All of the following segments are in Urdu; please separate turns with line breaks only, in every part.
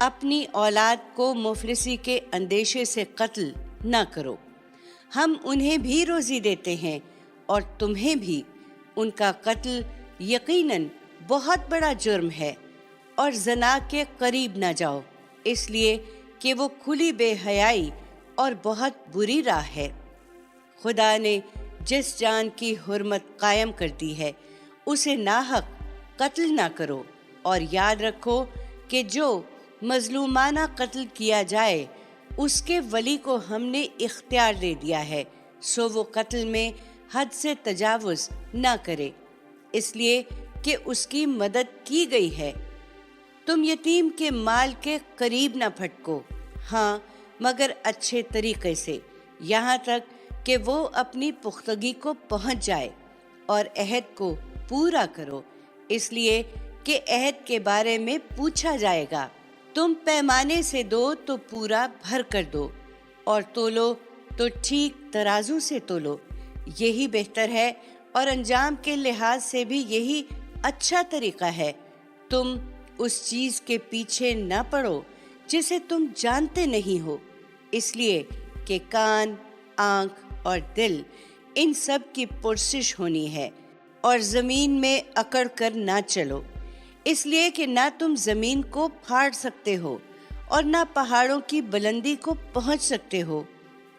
اپنی اولاد کو مفلسی کے اندیشے سے قتل نہ کرو۔ ہم انہیں بھی روزی دیتے ہیں اور تمہیں بھی۔ ان کا قتل یقیناً بہت بڑا جرم ہے، اور زنا کے قریب نہ جاؤ، اس لیے کہ وہ کھلی بے حیائی اور بہت بری راہ ہے۔ خدا نے جس جان کی حرمت قائم کر دی ہے اسے ناحق قتل نہ کرو، اور یاد رکھو کہ جو مظلومانہ قتل کیا جائے اس کے ولی کو ہم نے اختیار دے دیا ہے، سو وہ قتل میں حد سے تجاوز نہ کرے، اس لیے کہ اس کی مدد کی گئی ہے۔ تم یتیم کے مال کے قریب نہ پھٹکو، ہاں مگر اچھے طریقے سے، یہاں تک کہ وہ اپنی پختگی کو پہنچ جائے، اور عہد کو پورا کرو، اس لیے کہ عہد کے بارے میں پوچھا جائے گا۔ تم پیمانے سے دو تو پورا بھر کر دو، اور تولو تو ٹھیک ترازو سے تولو، یہی بہتر ہے، اور انجام کے لحاظ سے بھی یہی اچھا طریقہ ہے۔ تم اس چیز کے پیچھے نہ پڑو جسے تم جانتے نہیں ہو، اس لیے کہ کان، آنکھ اور دل ان سب کی پرسش ہونی ہے، اور زمین میں اکڑ کر نہ چلو، اس لیے کہ نہ تم زمین کو پھاڑ سکتے ہو اور نہ پہاڑوں کی بلندی کو پہنچ سکتے ہو۔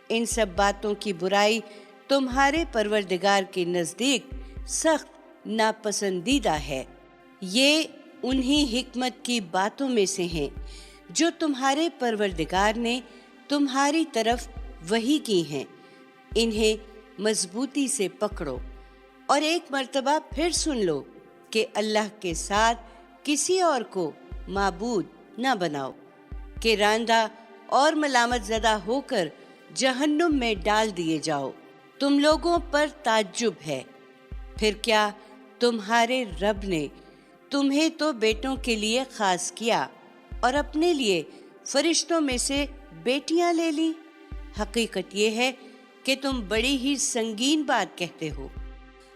ان سب باتوں کی برائی تمہارے پروردگار کے نزدیک سخت ناپسندیدہ ہے۔ یہ انہی حکمت کی باتوں میں سے ہیں جو تمہارے پروردگار نے تمہاری طرف وحی کی ہیں، انہیں مضبوطی سے پکڑو، اور ایک مرتبہ پھر سن لو کہ اللہ کے ساتھ کسی اور کو معبود نہ بناؤ، کہ راندہ اور ملامت زدہ ہو کر جہنم میں ڈال دیے جاؤ۔ تم لوگوں پر تعجب ہے، پھر کیا تمہارے رب نے تمہیں تو بیٹوں کے لیے خاص کیا اور اپنے لیے فرشتوں میں سے بیٹیاں لے لی؟ حقیقت یہ ہے کہ تم بڑی ہی سنگین بات کہتے ہو۔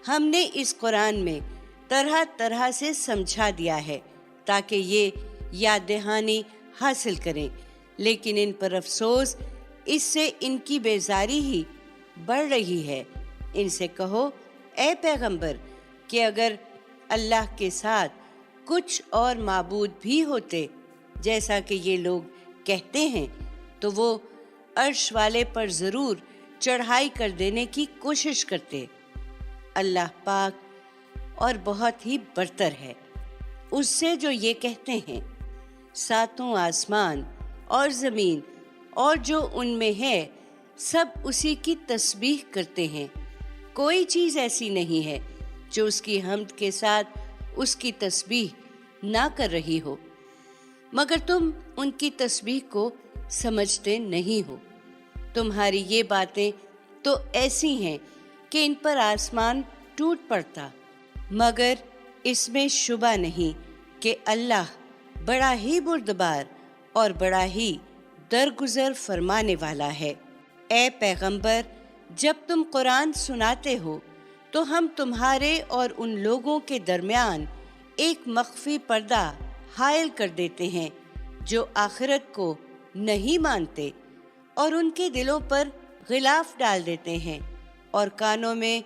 ہم نے اس قرآن میں طرح طرح سے سمجھا دیا ہے تاکہ یہ یاد دہانی حاصل کریں، لیکن ان پر افسوس، اس سے ان کی بیزاری ہی بڑھ رہی ہے۔ ان سے کہو اے پیغمبر کہ اگر اللہ کے ساتھ کچھ اور معبود بھی ہوتے جیسا کہ یہ لوگ کہتے ہیں تو وہ عرش والے پر ضرور چڑھائی کر دینے کی کوشش کرتے۔ اللہ پاک اور بہت ہی برتر ہے اس سے جو یہ کہتے ہیں۔ ساتوں آسمان اور زمین اور جو ان میں ہے سب اسی کی تسبیح کرتے ہیں، کوئی چیز ایسی نہیں ہے جو اس کی حمد کے ساتھ اس کی تسبیح نہ کر رہی ہو، مگر تم ان کی تسبیح کو سمجھتے نہیں ہو۔ تمہاری یہ باتیں تو ایسی ہیں کہ ان پر آسمان ٹوٹ پڑتا، مگر اس میں شبہ نہیں کہ اللہ بڑا ہی بردبار اور بڑا ہی درگزر فرمانے والا ہے۔ اے پیغمبر، جب تم قرآن سناتے ہو تو ہم تمہارے اور ان لوگوں کے درمیان ایک مخفی پردہ حائل کر دیتے ہیں جو آخرت کو نہیں مانتے، اور ان کے دلوں پر غلاف ڈال دیتے ہیں اور کانوں میں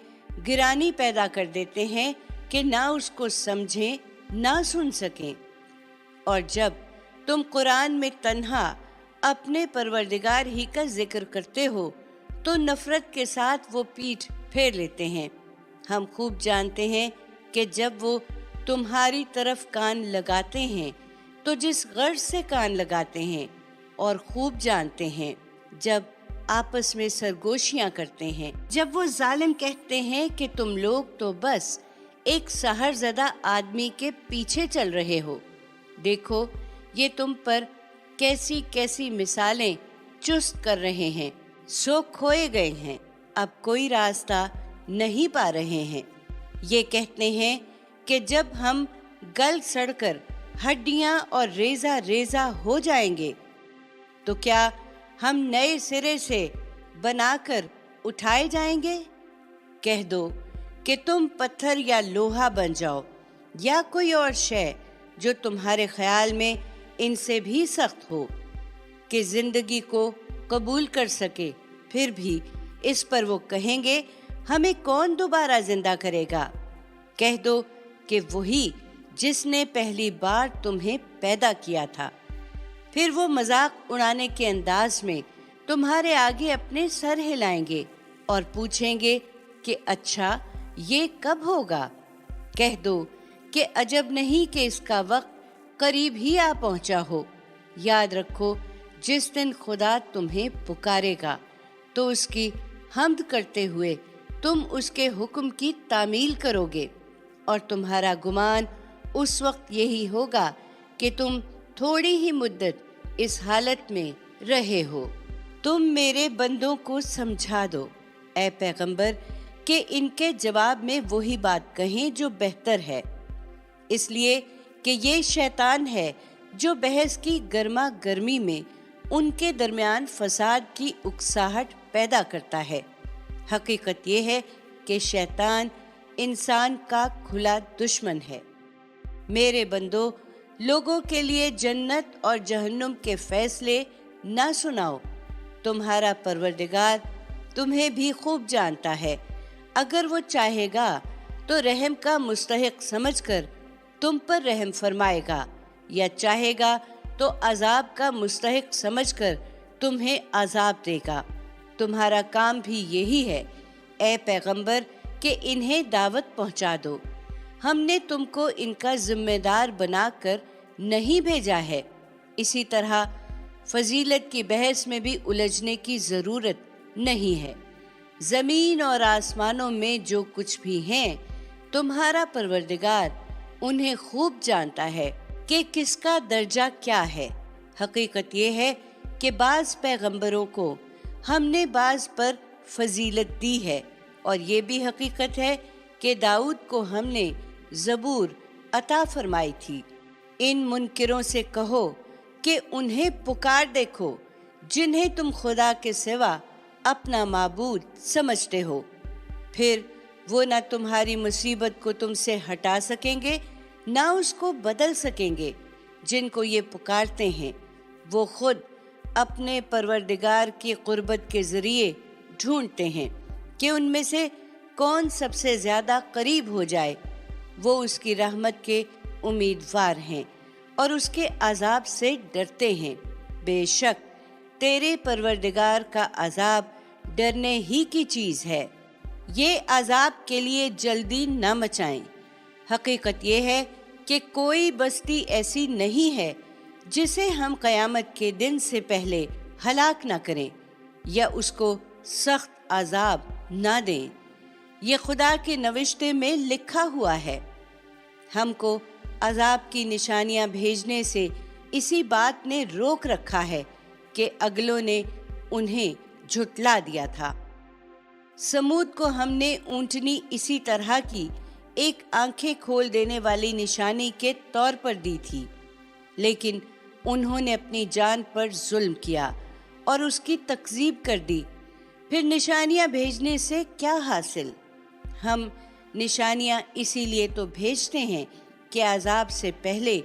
گرانی پیدا کر دیتے ہیں کہ نہ اس کو سمجھیں نہ سن سکیں۔ اور جب تم قرآن میں تنہا اپنے پروردگار ہی کا ذکر کرتے ہو تو نفرت کے ساتھ وہ پیٹھ پھیر لیتے ہیں۔ ہم خوب جانتے ہیں کہ جب وہ تمہاری طرف کان لگاتے ہیں تو جس غرض سے کان لگاتے ہیں، اور خوب جانتے ہیں جب آپس میں سرگوشیاں کرتے ہیں، جب وہ ظالم کہتے ہیں کہ تم لوگ تو بس ایک سحر زدہ آدمی کے پیچھے چل رہے ہو۔ دیکھو یہ تم پر کیسی کیسی مثالیں چست کر رہے ہیں، سو کھوئے گئے ہیں، اب کوئی راستہ نہیں پا رہے ہیں۔ یہ کہتے ہیں کہ جب ہم گل سڑ کر ہڈیاں اور ریزہ ریزہ ہو جائیں گے تو کیا ہم نئے سرے سے بنا کر اٹھائے جائیں گے؟ کہہ دو کہ تم پتھر یا لوہا بن جاؤ یا کوئی اور شے جو تمہارے خیال میں ان سے بھی سخت ہو کہ زندگی کو قبول کر سکے، پھر بھی اس پر وہ کہیں گے ہمیں کون دوبارہ زندہ کرے گا؟ کہہ دو کہ وہی جس نے پہلی بار تمہیں پیدا کیا تھا۔ پھر وہ مذاق اڑانے کے انداز میں تمہارے آگے اپنے سر ہلائیں گے اور پوچھیں گے کہ اچھا یہ کب ہوگا؟ کہہ دو کہ عجب نہیں کہ اس کا وقت قریب ہی آ پہنچا ہو۔ یاد رکھو جس دن خدا تمہیں پکارے گا تو اس کی حمد کرتے ہوئے تم اس کے حکم کی تعمیل کرو گے، اور تمہارا گمان اس وقت یہی ہوگا کہ تم تھوڑی ہی مدت اس حالت میں رہے ہو۔ تم میرے بندوں کو سمجھا دو اے پیغمبر کہ ان کے جواب میں وہی بات کہیں جو بہتر ہے، اس لیے کہ یہ شیطان ہے جو بحث کی گرما گرمی میں ان کے درمیان فساد کی اکساہٹ پیدا کرتا ہے۔ حقیقت یہ ہے کہ شیطان انسان کا کھلا دشمن ہے۔ میرے بندو، لوگوں کے لیے جنت اور جہنم کے فیصلے نہ سناؤ، تمہارا پروردگار تمہیں بھی خوب جانتا ہے۔ اگر وہ چاہے گا تو رحم کا مستحق سمجھ کر تم پر رحم فرمائے گا، یا چاہے گا تو عذاب کا مستحق سمجھ کر تمہیں عذاب دے گا۔ تمہارا کام بھی یہی ہے اے پیغمبر کہ انہیں دعوت پہنچا دو۔ ہم نے تم کو ان کا ذمہ دار بنا کر نہیں بھیجا ہے۔ اسی طرح فضیلت کی بحث میں بھی الجھنے کی ضرورت نہیں ہے۔ زمین اور آسمانوں میں جو کچھ بھی ہیں تمہارا پروردگار انہیں خوب جانتا ہے کہ کس کا درجہ کیا ہے۔ حقیقت یہ ہے کہ بعض پیغمبروں کو ہم نے بعض پر فضیلت دی ہے، اور یہ بھی حقیقت ہے کہ داؤد کو ہم نے زبور عطا فرمائی تھی۔ ان منکروں سے کہو کہ انہیں پکار دیکھو جنہیں تم خدا کے سوا اپنا معبود سمجھتے ہو، پھر وہ نہ تمہاری مصیبت کو تم سے ہٹا سکیں گے نہ اس کو بدل سکیں گے۔ جن کو یہ پکارتے ہیں وہ خود اپنے پروردگار کی قربت کے ذریعے ڈھونڈتے ہیں کہ ان میں سے کون سب سے زیادہ قریب ہو جائے۔ وہ اس کی رحمت کے امیدوار ہیں اور اس کے عذاب سے ڈرتے ہیں۔ بے شک تیرے پروردگار کا عذاب ڈرنے ہی کی چیز ہے۔ یہ عذاب کے لیے جلدی نہ مچائیں۔ حقیقت یہ ہے کہ کوئی بستی ایسی نہیں ہے جسے ہم قیامت کے دن سے پہلے ہلاک نہ کریں یا اس کو سخت عذاب نہ دیں۔ یہ خدا کے نوشتے میں لکھا ہوا ہے۔ ہم کو عذاب کی نشانیاں بھیجنے سے اسی بات نے روک رکھا ہے کہ اگلوں نے انہیں جھٹلا دیا تھا۔ سمود کو ہم نے اونٹنی اسی طرح کی ایک آنکھیں کھول دینے والی نشانی کے طور پر دی تھی، لیکن انہوں نے اپنی جان پر ظلم کیا اور اس کی تکذیب کر دی۔ پھر نشانیاں بھیجنے سے کیا حاصل؟ ہم نشانیاں اسی لیے تو بھیجتے ہیں کہ عذاب سے پہلے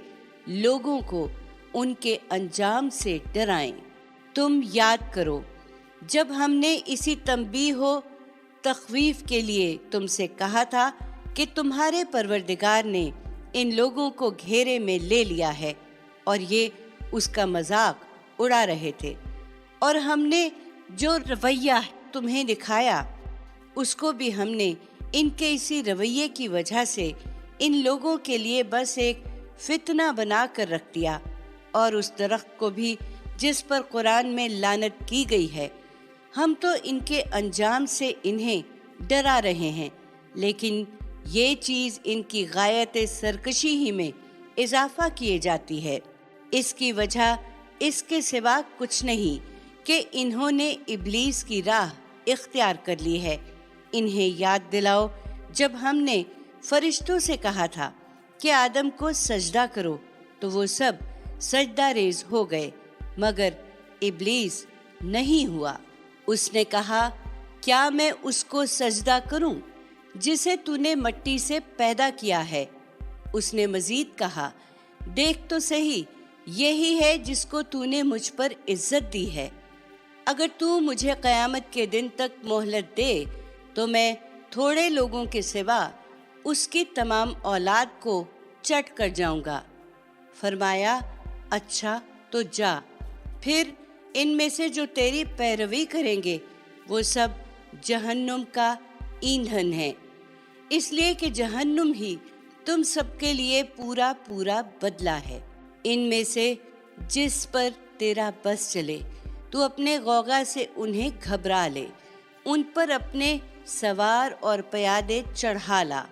لوگوں کو ان کے انجام سے ڈرائیں۔ تم یاد کرو جب ہم نے اسی تنبیہ و تخویف کے لیے تم سے کہا تھا کہ تمہارے پروردگار نے ان لوگوں کو گھیرے میں لے لیا ہے اور یہ اس کا مذاق اڑا رہے تھے، اور ہم نے جو رویہ تمہیں دکھایا اس کو بھی ہم نے ان کے اسی رویے کی وجہ سے ان لوگوں کے لیے بس ایک فتنہ بنا کر رکھ دیا، اور اس درخت کو بھی جس پر قرآن میں لعنت کی گئی ہے ہم تو ان کے انجام سے انہیں ڈرا رہے ہیں، لیکن یہ چیز ان کی غایت سرکشی ہی میں اضافہ کیے جاتی ہے۔ اس کی وجہ اس کے سوا کچھ نہیں کہ انہوں نے ابلیس کی راہ اختیار کر لی ہے۔ انہیں یاد دلاؤ جب ہم نے فرشتوں سے کہا تھا کہ آدم کو سجدہ کرو تو وہ سب سجدہ ریز ہو گئے، مگر ابلیس نہیں ہوا۔ اس نے کہا کیا میں اس کو سجدہ کروں جسے تو نے مٹی سے پیدا کیا ہے؟ اس نے مزید کہا دیکھ تو صحیح یہی ہے جس کو تو نے مجھ پر عزت دی ہے۔ اگر تو مجھے قیامت کے دن تک مہلت دے تو میں تھوڑے لوگوں کے سوا اس کی تمام اولاد کو چٹ کر جاؤں گا۔ فرمایا اچھا تو جا، پھر ان میں سے جو تیری پیروی کریں گے وہ سب جہنم کا ایندھن ہے، اس لیے کہ جہنم ہی تم سب کے لیے پورا پورا بدلہ ہے۔ ان میں سے جس پر تیرا بس چلے تو اپنے غوغا سے انہیں گھبرا لے، ان پر اپنے سوار اور پیادے چڑھا لا،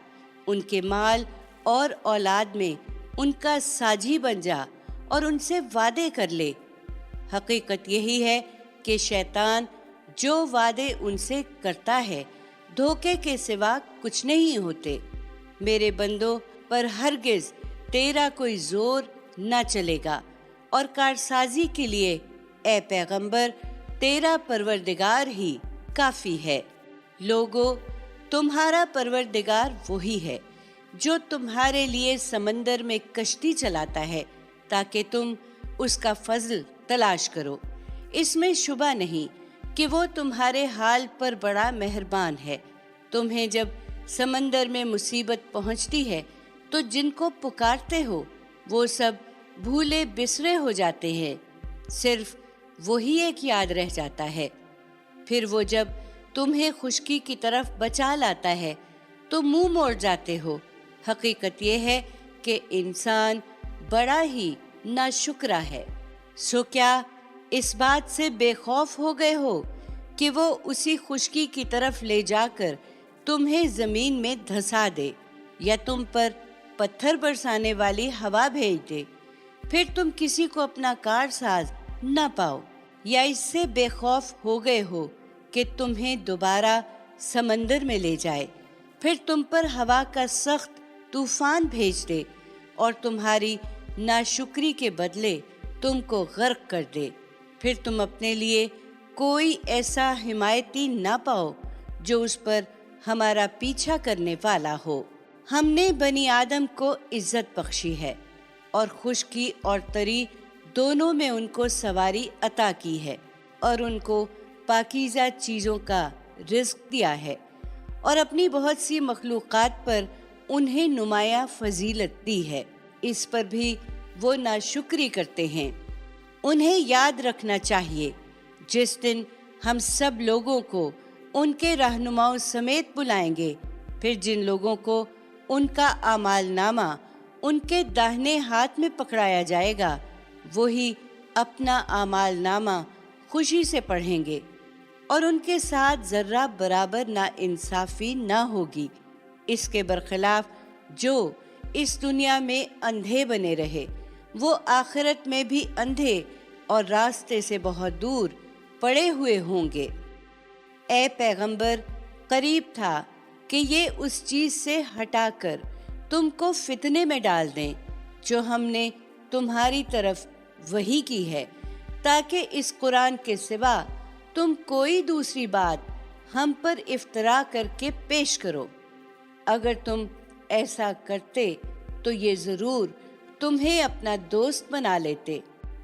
ان کے مال اور اولاد میں ان کا ساجی بن جا اور ان سے وعدے کر لے۔ حقیقت یہی ہے کہ شیطان جو وعدے ان سے کرتا ہے دھوکے کے سوا کچھ نہیں ہوتے۔ میرے بندوں پر ہرگز تیرا کوئی زور نہ چلے گا، اور کارسازی کے لیے اے پیغمبر تیرا پروردگار ہی کافی ہے۔ لوگو، تمہارا پروردگار وہی ہے جو تمہارے لیے سمندر میں کشتی چلاتا ہے تاکہ تم اس کا فضل تلاش کرو۔ اس میں شبہ نہیں کہ وہ تمہارے حال پر بڑا مہربان ہے۔ تمہیں جب سمندر میں مصیبت پہنچتی ہے تو جن کو پکارتے ہو وہ سب بھولے بسرے ہو جاتے ہیں، صرف وہی ایک یاد رہ جاتا ہے۔ پھر وہ جب تمہیں خشکی کی طرف بچا لاتا ہے تو منہ موڑ جاتے ہو۔ حقیقت یہ ہے کہ انسان بڑا ہی ناشکرا ہے۔ سو کیا اس بات سے بے خوف ہو گئے ہو کہ وہ اسی خشکی کی طرف لے جا کر تمہیں زمین میں دھسا دے، یا تم پر پتھر برسانے والی ہوا بھیج دے، پھر تم کسی کو اپنا کارساز نہ پاؤ؟ یا اس سے بے خوف ہو گئے ہو کہ تمہیں دوبارہ سمندر میں لے جائے، پھر تم پر ہوا کا سخت طوفان بھیج دے اور تمہاری ناشکری کے بدلے تم کو غرق کر دے، پھر تم اپنے لیے کوئی ایسا حمایتی نہ پاؤ جو اس پر ہمارا پیچھا کرنے والا ہو۔ ہم نے بنی آدم کو عزت بخشی ہے اور خشکی اور تری دونوں میں ان کو سواری عطا کی ہے، اور ان کو پاکیزہ چیزوں کا رزق دیا ہے، اور اپنی بہت سی مخلوقات پر انہیں نمایاں فضیلت دی ہے۔ اس پر بھی وہ ناشکری کرتے ہیں۔ انہیں یاد رکھنا چاہیے جس دن ہم سب لوگوں کو ان کے رہنماؤں سمیت بلائیں گے، پھر جن لوگوں کو ان کا اعمال نامہ ان کے داہنے ہاتھ میں پکڑایا جائے گا وہی اپنا اعمال نامہ خوشی سے پڑھیں گے، اور ان کے ساتھ ذرہ برابر ناانصافی نہ ہوگی۔ اس کے برخلاف جو اس دنیا میں اندھے بنے رہے وہ آخرت میں بھی اندھے اور راستے سے بہت دور پڑے ہوئے ہوں گے۔ اے پیغمبر، قریب تھا کہ یہ اس چیز سے ہٹا کر تم کو فتنے میں ڈال دیں جو ہم نے تمہاری طرف وحی کی ہے، تاکہ اس قرآن کے سوا تم کوئی دوسری بات ہم پر افطرا کر کے پیش کرو۔ اگر تم ایسا کرتے تو یہ ضرور تمہیں اپنا دوست بنا لیتے،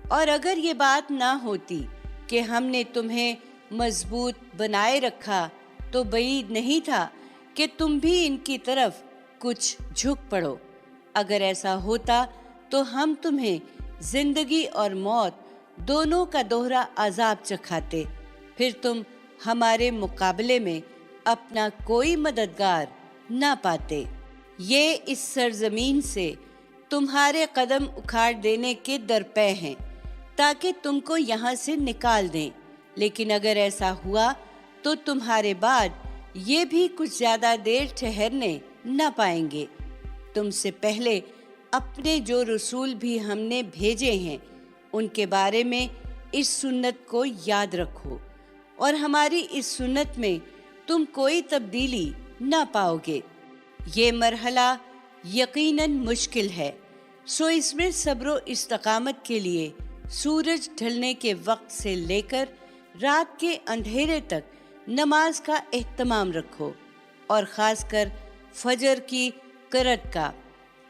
اور اگر یہ بات نہ ہوتی کہ ہم نے تمہیں مضبوط بنائے رکھا تو بعید نہیں تھا کہ تم بھی ان کی طرف کچھ جھک پڑو۔ اگر ایسا ہوتا تو ہم تمہیں زندگی اور موت دونوں کا دوہرا عذاب چکھاتے، پھر تم ہمارے مقابلے میں اپنا کوئی مددگار نہ پاتے۔ یہ اس سرزمین سے تمہارے قدم اکھاڑ دینے کے درپے ہیں تاکہ تم کو یہاں سے نکال دیں، لیکن اگر ایسا ہوا تو تمہارے بعد یہ بھی کچھ زیادہ دیر ٹھہرنے نہ پائیں گے۔ تم سے پہلے اپنے جو رسول بھی ہم نے بھیجے ہیں ان کے بارے میں اس سنت کو یاد رکھو، اور ہماری اس سنت میں تم کوئی تبدیلی نہ پاؤ گے۔ یہ مرحلہ یقیناً مشکل ہے، سو اس میں صبر و استقامت کے لیے سورج ڈھلنے کے وقت سے لے کر رات کے اندھیرے تک نماز کا اہتمام رکھو، اور خاص کر فجر کی قرأت کا،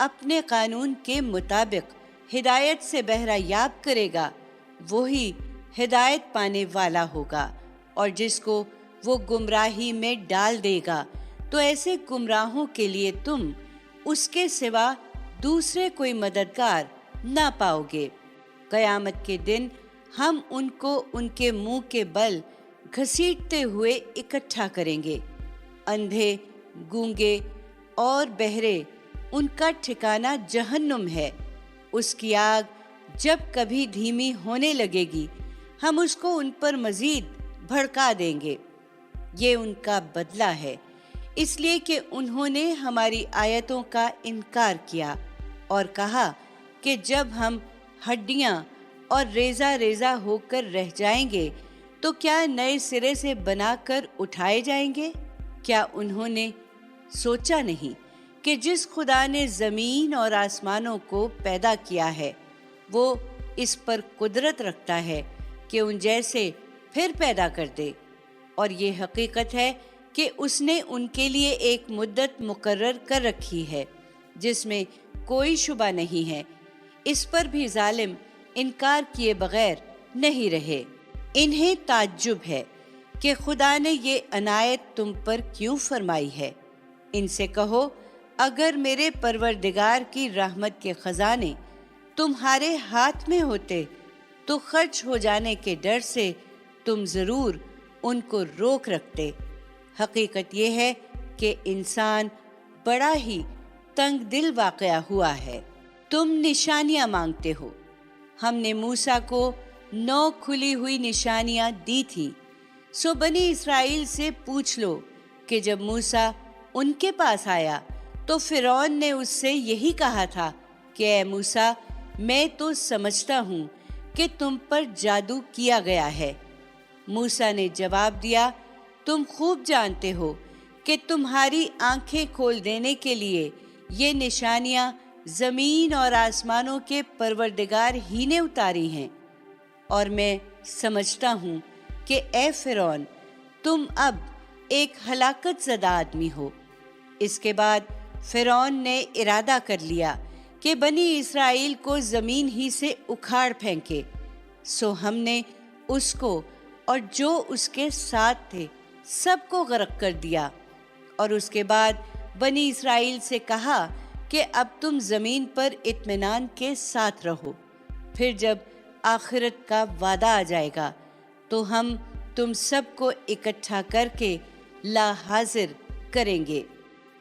اپنے قانون کے مطابق ہدایت سے بہرہ یاب کرے گا وہی ہدایت پانے والا ہوگا، اور جس کو وہ گمراہی میں ڈال دے گا تو ایسے گمراہوں کے لیے تم اس کے سوا دوسرے کوئی مددگار نہ پاؤ گے۔ قیامت کے دن ہم ان کو ان کے منہ کے بل گھسیٹتے ہوئے اکٹھا کریں گے۔ اندھے، گونگے اور بہرے ان کا ٹھکانہ جہنم ہے۔ اس کی آگ جب کبھی دھیمی ہونے لگے گی ہم اس کو ان پر مزید بھڑکا دیں گے۔ یہ ان کا بدلہ ہے، اس لیے کہ انہوں نے ہماری آیتوں کا انکار کیا اور کہا کہ جب ہم ہڈیاں اور ریزہ ریزہ ہو کر رہ جائیں گے تو کیا نئے سرے سے بنا کر اٹھائے جائیں گے؟ کیا انہوں نے سوچا نہیں کہ جس خدا نے زمین اور آسمانوں کو پیدا کیا ہے وہ اس پر قدرت رکھتا ہے کہ ان جیسے پھر پیدا کر دے، اور یہ حقیقت ہے کہ اس نے ان کے لیے ایک مدت مقرر کر رکھی ہے جس میں کوئی شبہ نہیں ہے۔ اس پر بھی ظالم انکار کیے بغیر نہیں رہے۔ انہیں تعجب ہے کہ خدا نے یہ عنایت تم پر کیوں فرمائی ہے۔ ان سے کہو اگر میرے پروردگار کی رحمت کے خزانے تمہارے ہاتھ میں ہوتے تو خرچ ہو جانے کے ڈر سے تم ضرور ان کو روک رکھتے۔ حقیقت یہ ہے کہ انسان بڑا ہی تنگ دل واقعہ ہوا ہے۔ تم نشانیاں مانگتے ہو، ہم نے موسیٰ کو 9 کھلی ہوئی نشانیاں دی تھیں، سو بنی اسرائیل سے پوچھ لو کہ جب موسیٰ ان کے پاس آیا تو فرعون نے اس سے یہی کہا تھا کہ اے موسیٰ میں تو سمجھتا ہوں کہ تم پر جادو کیا گیا ہے۔ موسیٰ نے جواب دیا تم خوب جانتے ہو کہ تمہاری آنکھیں کھول دینے کے لیے یہ نشانیاں زمین اور آسمانوں کے پروردگار ہی نے اتاری ہیں، اور میں سمجھتا ہوں کہ اے فرعون تم اب ایک ہلاکت زدہ آدمی ہو۔ اس کے بعد فرعون نے ارادہ کر لیا کہ بنی اسرائیل کو زمین ہی سے اکھاڑ پھینکے، سو ہم نے اس کو اور جو اس کے ساتھ تھے سب کو غرق کر دیا، اور اس کے بعد بنی اسرائیل سے کہا کہ اب تم زمین پر اطمینان کے ساتھ رہو، پھر جب آخرت کا وعدہ آ جائے گا تو ہم تم سب کو اکٹھا کر کے لا حاضر کریں گے۔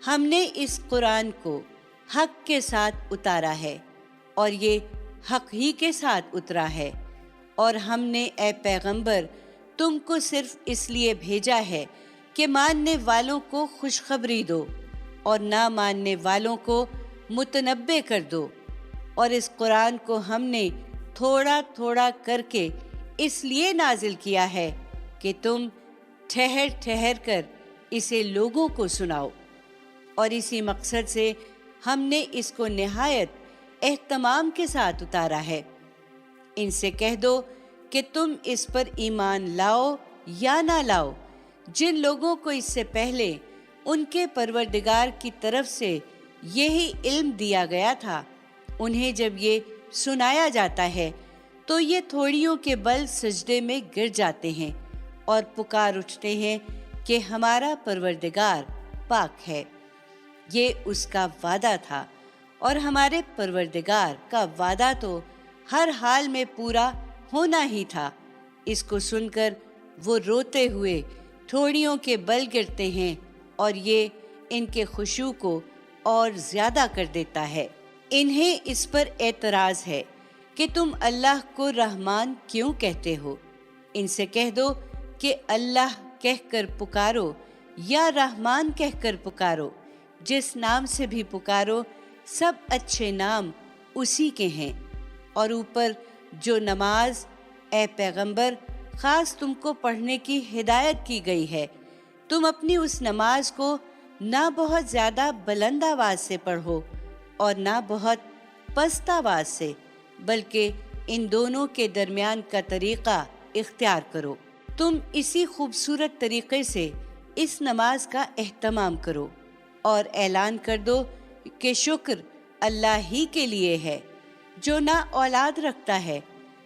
ہم نے اس قرآن کو حق کے ساتھ اتارا ہے اور یہ حق ہی کے ساتھ اترا ہے، اور ہم نے اے پیغمبر تم کو صرف اس لیے بھیجا ہے کہ ماننے والوں کو خوشخبری دو اور نہ ماننے والوں کو متنبع کر دو، اور اس قرآن کو ہم نے تھوڑا تھوڑا کر کے اس لیے نازل کیا ہے کہ تم ٹھہر ٹھہر کر اسے لوگوں کو سناؤ، اور اسی مقصد سے ہم نے اس کو نہایت اہتمام کے ساتھ اتارا ہے۔ ان سے کہہ دو کہ تم اس پر ایمان لاؤ یا نہ لاؤ، جن لوگوں کو اس سے پہلے ان کے پروردگار کی طرف سے یہی علم دیا گیا تھا، انہیں جب یہ سنایا جاتا ہے تو یہ تھوڑیوں کے بل سجدے میں گر جاتے ہیں اور پکار اٹھتے ہیں کہ ہمارا پروردگار پاک ہے۔ یہ اس کا وعدہ تھا، اور ہمارے پروردگار کا وعدہ تو ہر حال میں پورا ہونا ہی تھا۔ اس کو سن کر وہ روتے ہوئے تھوڑیوں کے بل گرتے ہیں، اور یہ ان کے خشوع کو اور زیادہ کر دیتا ہے۔ انہیں اس پر اعتراض ہے کہ تم اللہ کو رحمان کیوں کہتے ہو؟ ان سے کہہ دو کہ اللہ کہہ کر پکارو یا رحمان کہہ کر پکارو، جس نام سے بھی پکارو سب اچھے نام اسی کے ہیں۔ اور اوپر جو نماز اے پیغمبر خاص تم کو پڑھنے کی ہدایت کی گئی ہے، تم اپنی اس نماز کو نہ بہت زیادہ بلند آواز سے پڑھو اور نہ بہت پست آواز سے، بلکہ ان دونوں کے درمیان کا طریقہ اختیار کرو۔ تم اسی خوبصورت طریقے سے اس نماز کا اہتمام کرو اور اعلان کر دو کہ شکر اللہ ہی کے لیے ہے جو نہ اولاد رکھتا ہے،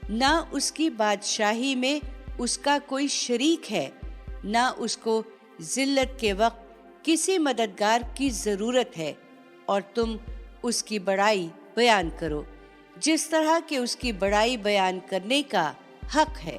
نہ اس کی بادشاہی میں اس کا کوئی شریک ہے، نہ اس کو ذلت کے وقت کسی مددگار کی ضرورت ہے، اور تم اس کی بڑائی بیان کرو جس طرح کہ اس کی بڑائی بیان کرنے کا حق ہے۔